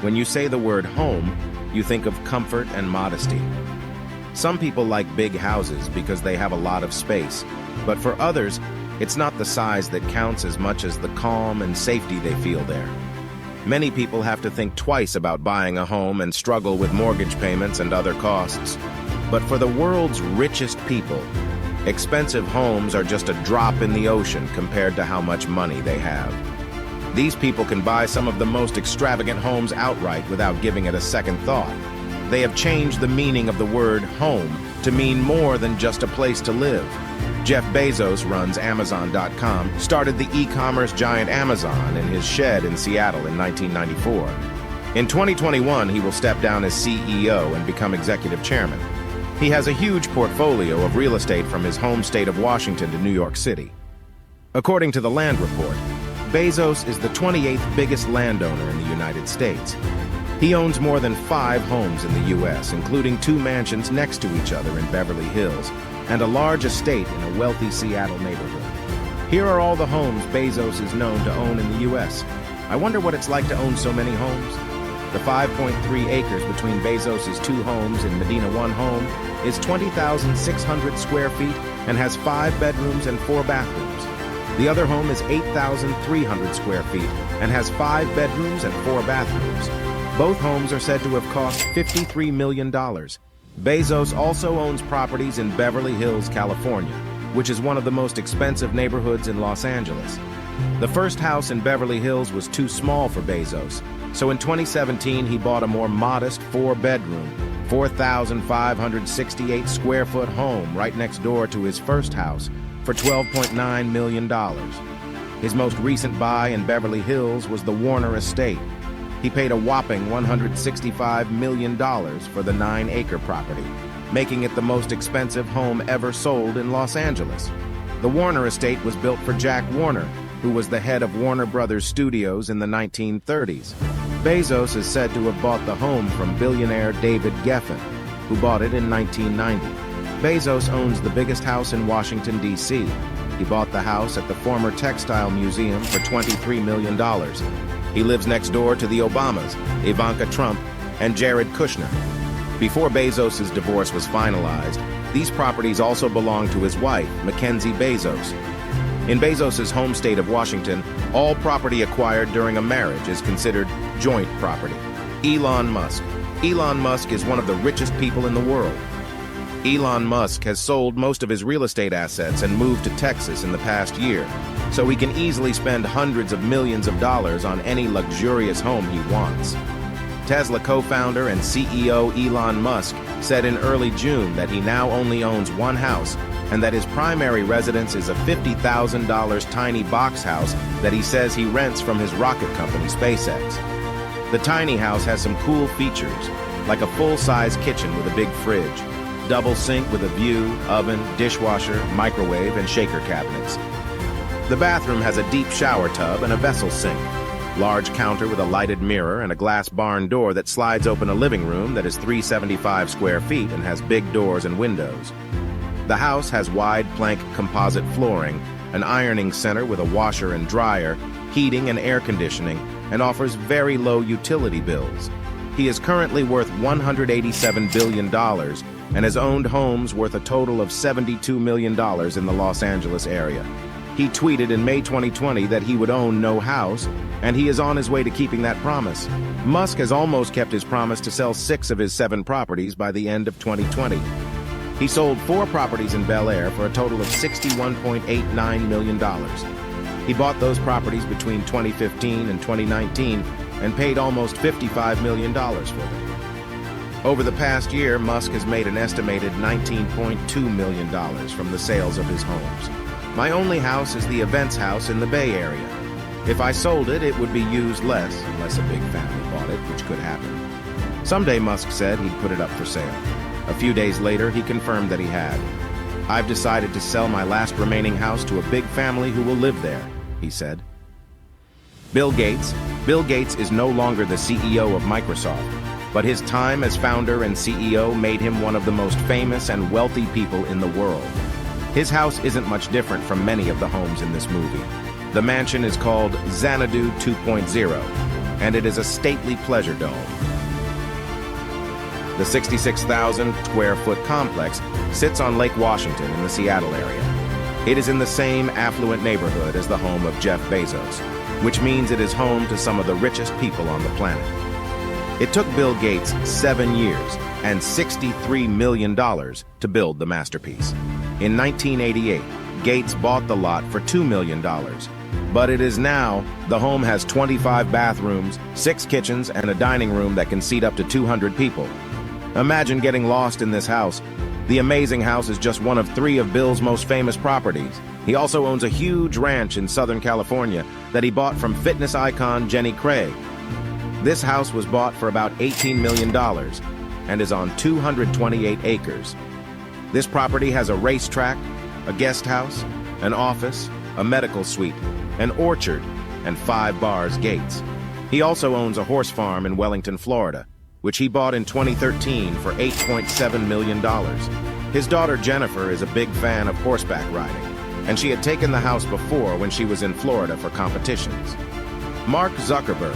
When you say the word home, you think of comfort and modesty. Some people like big houses because they have a lot of space, but for others, it's not the size that counts as much as the calm and safety they feel there. Many people have to think twice about buying a home and struggle with mortgage payments and other costs. But for the world's richest people, expensive homes are just a drop in the ocean compared to how much money they have. These people can buy some of the most extravagant homes outright without giving it a second thought. They have changed the meaning of the word home to mean more than just a place to live. Jeff Bezos runs Amazon.com, started the e-commerce giant Amazon in his shed in Seattle in 1994. In 2021, he will step down as CEO and become executive chairman. He has a huge portfolio of real estate from his home state of Washington to New York City. According to the Land Report, Bezos is the 28th biggest landowner in the United States. He owns more than 5 homes in the U.S., including 2 mansions next to each other in Beverly Hills, and a large estate in a wealthy Seattle neighborhood. Here are all the homes Bezos is known to own in the U.S. I wonder what it's like to own so many homes. The 5.3 acres between Bezos' 2 homes in Medina One Home is 20,600 square feet and has 5 bedrooms and 4 bathrooms. The other home is 8,300 square feet and has 5 bedrooms and 4 bathrooms. Both homes are said to have cost $53 million. Bezos also owns properties in Beverly Hills, California, which is one of the most expensive neighborhoods in Los Angeles. The first house in Beverly Hills was too small for Bezos, so in 2017 he bought a more modest 4-bedroom, 4,568 square foot home right next door to his first house for $12.9 million. His most recent buy in Beverly Hills was the Warner Estate. He paid a whopping $165 million for the 9-acre property, making it the most expensive home ever sold in Los Angeles. The Warner Estate was built for Jack Warner, who was the head of Warner Brothers Studios in the 1930s. Bezos is said to have bought the home from billionaire David Geffen, who bought it in 1990. Bezos owns the biggest house in Washington, D.C. He bought the house at the former Textile Museum for $23 million. He lives next door to the Obamas, Ivanka Trump, and Jared Kushner. Before Bezos' divorce was finalized, these properties also belonged to his wife, MACKENZIE Bezos. In Bezos' home state of Washington, all property acquired during a marriage is considered joint property. Elon Musk. Elon Musk is one of the richest people in the world. Elon Musk has sold most of his real estate assets and moved to Texas in the past year, so he can easily spend hundreds of millions of dollars on any luxurious home he wants. Tesla co-founder and CEO Elon Musk said in early June that he now only owns 1 house and that his primary residence is a $50,000 tiny box house that he says he rents from his rocket company, SpaceX. The tiny house has some cool features, like a full-size kitchen with a big fridge, double sink with a view, oven, dishwasher, microwave, and shaker cabinets. The bathroom has a deep shower tub and a vessel sink, large counter with a lighted mirror and a glass barn door that slides open a living room that is 375 square feet and has big doors and windows. The house has wide plank composite flooring, an ironing center with a washer and dryer, heating and air conditioning, and offers very low utility bills. He is currently worth $187 billion and has owned homes worth a total of $72 million in the Los Angeles area. He tweeted in May 2020 that he would own no house, and he is on his way to keeping that promise. Musk has almost kept his promise to sell 6 of his 7 properties by the end of 2020. He sold 4 properties in Bel Air for a total of $61.89 million. He bought those properties between 2015 and 2019 and paid almost $55 million for them. Over the past year, Musk has made an estimated $19.2 million from the sales of his homes. My only house is the Events House in the Bay Area. If I sold it, it would be used less, unless a big family bought it, which could happen. Someday, Musk said, he'd put it up for sale. A few days later, he confirmed that he had. I've decided to sell my last remaining house to a big family who will live there, he said. Bill Gates. Bill Gates is no longer the CEO of Microsoft, but his time as founder and CEO made him one of the most famous and wealthy people in the world. His house isn't much different from many of the homes in this movie. The mansion is called XANADU 2.0. and it is a stately pleasure dome. The 66,000 square foot complex sits on Lake Washington in the Seattle area. It is in the same affluent neighborhood as the home of Jeff Bezos, which means it is home to some of the richest people on the planet. It took Bill Gates 7 years and $63 million to build the masterpiece. In 1988, Gates bought the lot for $2 million, but it is now, the home has 25 bathrooms, 6 kitchens, and a dining room that can seat up to 200 people. Imagine getting lost in this house. The amazing house is just one of 3 of Bill's most famous properties. He also owns a huge ranch in Southern California that he bought from fitness icon Jenny Craig. This house was bought for about $18 million and is on 228 acres. This property has a racetrack, a guest house, an office, a medical suite, an orchard, and 5 bars gates. He also owns a horse farm in Wellington, Florida, which he bought in 2013 for $8.7 million. His daughter Jennifer is a big fan of horseback riding, and she had taken the house before when she was in Florida for competitions. Mark Zuckerberg,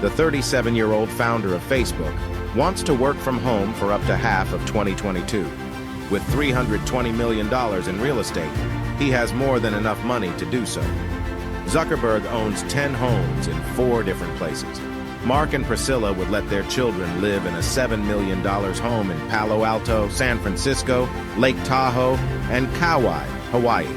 the 37-year-old founder of Facebook, wants to work from home for up to half of 2022. With $320 million in real estate, he has more than enough money to do so. Zuckerberg owns 10 homes in 4 different places. Mark and Priscilla would let their children live in a $7 million home in Palo Alto, San Francisco, Lake Tahoe, and Kauai, Hawaii.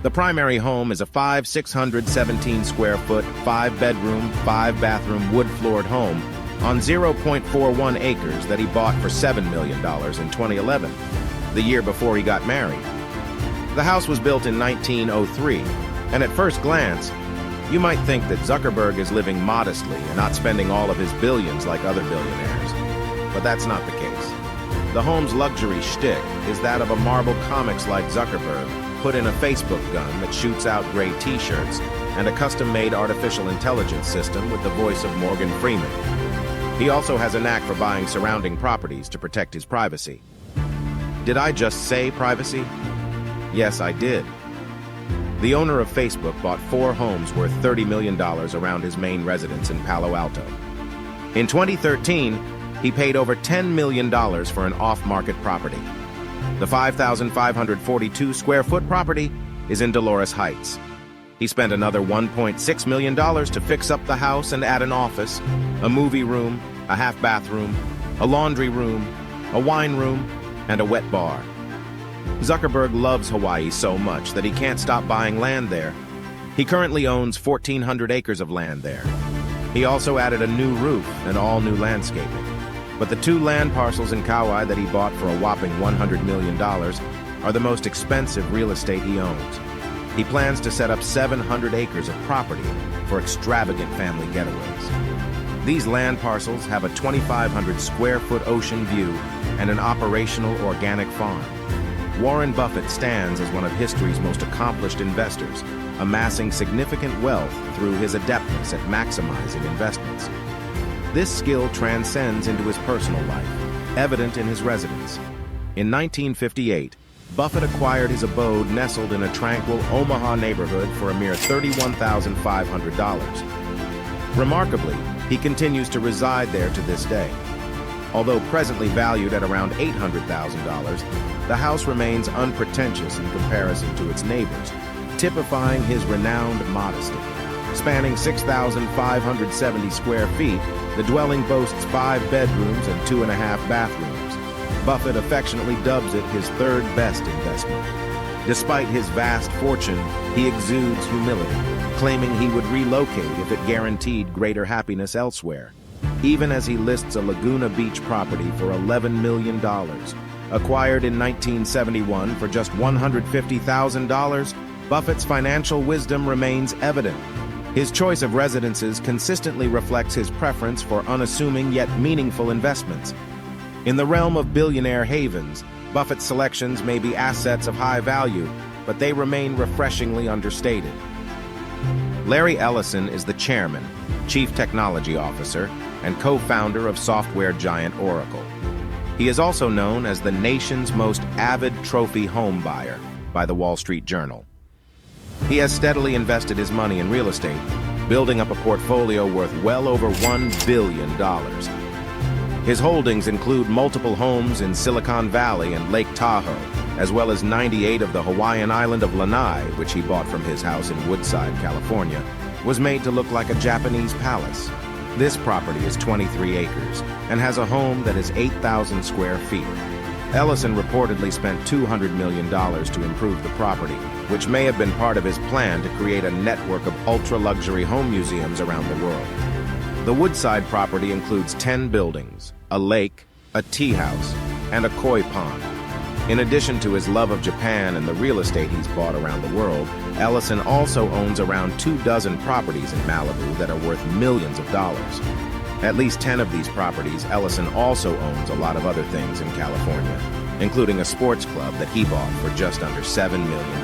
The primary home is a 617 square foot, 5-bedroom, 5-bathroom wood-floored home on 0.41 acres that he bought for $7 million in 2011, the year before he got married. The house was built in 1903, and at first glance, you might think that Zuckerberg is living modestly and not spending all of his billions like other billionaires. But that's not the case. The home's luxury shtick is that of a Marvel Comics-like Zuckerberg put in a Facebook gun that shoots out gray t-shirts and a custom-made artificial intelligence system with the voice of Morgan Freeman. He also has a knack for buying surrounding properties to protect his privacy. Did I just say privacy? Yes, I did. The owner of Facebook bought 4 homes worth $30 million around his main residence in Palo Alto. In 2013, he paid over $10 million for an off-market property. The 5,542 square foot property is in Dolores Heights. He spent another $1.6 million to fix up the house and add an office, a movie room, a half-bathroom, a laundry room, a wine room, and a wet bar. Zuckerberg loves Hawaii so much that he can't stop buying land there. He currently owns 1,400 acres of land there. He also added a new roof and all new landscaping. But the 2 land parcels in Kauai that he bought for a whopping $100 million are the most expensive real estate he owns. He plans to set up 700 acres of property for extravagant family getaways. These land parcels have a 2,500 square foot ocean view and an operational organic farm. Warren Buffett stands as one of history's most accomplished investors, amassing significant wealth through his adeptness at maximizing investments. This skill transcends into his personal life, evident in his residence. In 1958, Buffett acquired his abode nestled in a tranquil Omaha neighborhood for a mere $31,500. Remarkably, he continues to reside there to this day. Although presently valued at around $800,000, the house remains unpretentious in comparison to its neighbors, typifying his renowned modesty. Spanning 6,570 square feet, the dwelling boasts 5 bedrooms and 2.5 bathrooms. Buffett affectionately dubs it his 3rd best investment. Despite his vast fortune, he exudes humility, claiming he would relocate if it guaranteed greater happiness elsewhere. Even as he lists a Laguna Beach property for $11 million, acquired in 1971 for just $150,000, Buffett's financial wisdom remains evident. His choice of residences consistently reflects his preference for unassuming yet meaningful investments. In the realm of billionaire havens, Buffett's selections may be assets of high value, but they remain refreshingly understated. Larry Ellison is the chairman, chief technology officer, and co-founder of software giant Oracle. He is also known as the nation's most avid trophy home buyer by the Wall Street Journal. He has steadily invested his money in real estate, building up a portfolio worth well over $1 billion. His holdings include multiple homes in Silicon Valley and Lake Tahoe, as well as 98 of the Hawaiian island of Lanai, which he bought from his house in Woodside, California, was made to look like a Japanese palace. This property is 23 acres and has a home that is 8,000 square feet. Ellison reportedly spent $200 million to improve the property, which may have been part of his plan to create a network of ultra-luxury home museums around the world. The Woodside property includes 10 buildings, a lake, a tea house, and a koi pond. In addition to his love of Japan and the real estate he's bought around the world, Ellison also owns around 24 properties in Malibu that are worth millions of dollars. At least 10 of these properties, Ellison also owns a lot of other things in California, including a sports club that he bought for just under $7 million.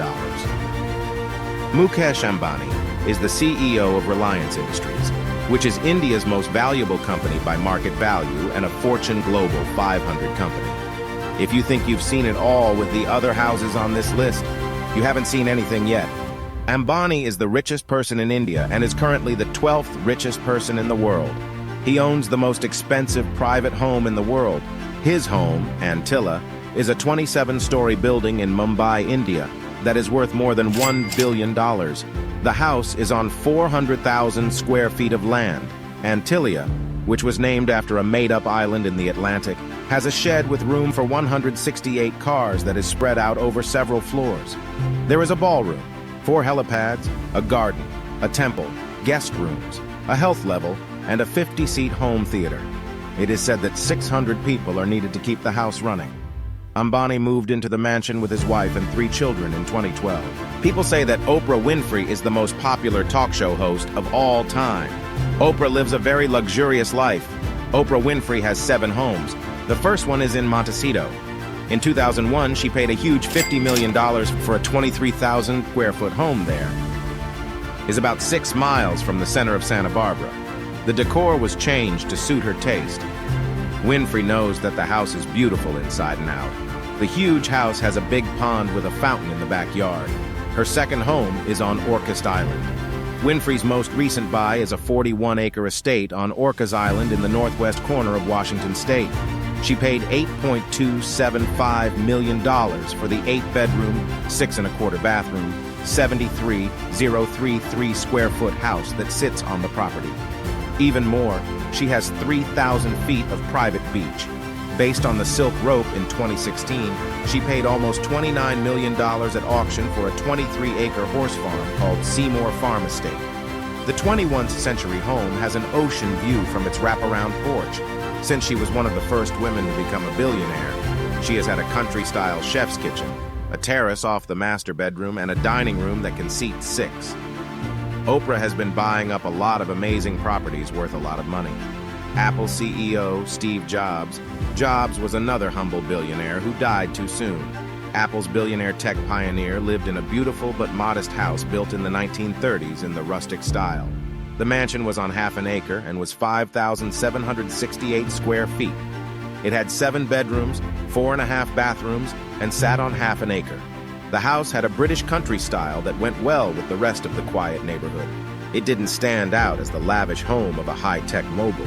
Mukesh Ambani is the CEO of Reliance Industries, which is India's most valuable company by market value and a Fortune Global 500 company. If you think you've seen it all with the other houses on this list, you haven't seen anything yet. Ambani is the richest person in India and is currently the 12th richest person in the world. He owns the most expensive private home in the world. His home, Antilla, is a 27-story building in Mumbai, India, that is worth more than $1 billion. The house is on 400,000 square feet of land. Antilia, which was named after a made-up island in the Atlantic, has a shed with room for 168 cars that is spread out over several floors. There is a ballroom, 4 helipads, a garden, a temple, guest rooms, a health level, and a 50-seat home theater. It is said that 600 people are needed to keep the house running. Ambani moved into the mansion with his wife and 3 children in 2012. People say that Oprah Winfrey is the most popular talk show host of all time. Oprah lives a very luxurious life. Oprah Winfrey has 7 homes. The first one is in Montecito. In 2001, she paid a huge $50 million for a 23,000 square foot home there. It's about 6 miles from the center of Santa Barbara. The decor was changed to suit her taste. Winfrey knows that the house is beautiful inside and out. The huge house has a big pond with a fountain in the backyard. Her second home is on Orcas Island. Winfrey's most recent buy is a 41-acre estate on Orcas Island in the northwest corner of Washington state. She paid $8.275 million for the 8-bedroom, 6.25 bathroom, 73,033 square foot house that sits on the property. Even more, she has 3,000 feet of private beach. Based on the Silk Rope in 2016, she paid almost $29 million at auction for a 23-acre horse farm called Seymour Farm Estate. The 21st century home has an ocean view from its wraparound porch. Since she was one of the first women to become a billionaire, she has had a country-style chef's kitchen, a terrace off the master bedroom, and a dining room that can seat 6. Oprah has been buying up a lot of amazing properties worth a lot of money. Apple CEO Steve Jobs. Jobs was another humble billionaire who died too soon. Apple's billionaire tech pioneer lived in a beautiful but modest house built in the 1930s in the rustic style. The mansion was on half an acre and was 5,768 square feet. It had 7 bedrooms, 4.5 bathrooms, and sat on half an acre. The house had a British country style that went well with the rest of the quiet neighborhood. It didn't stand out as the lavish home of a high-tech mogul.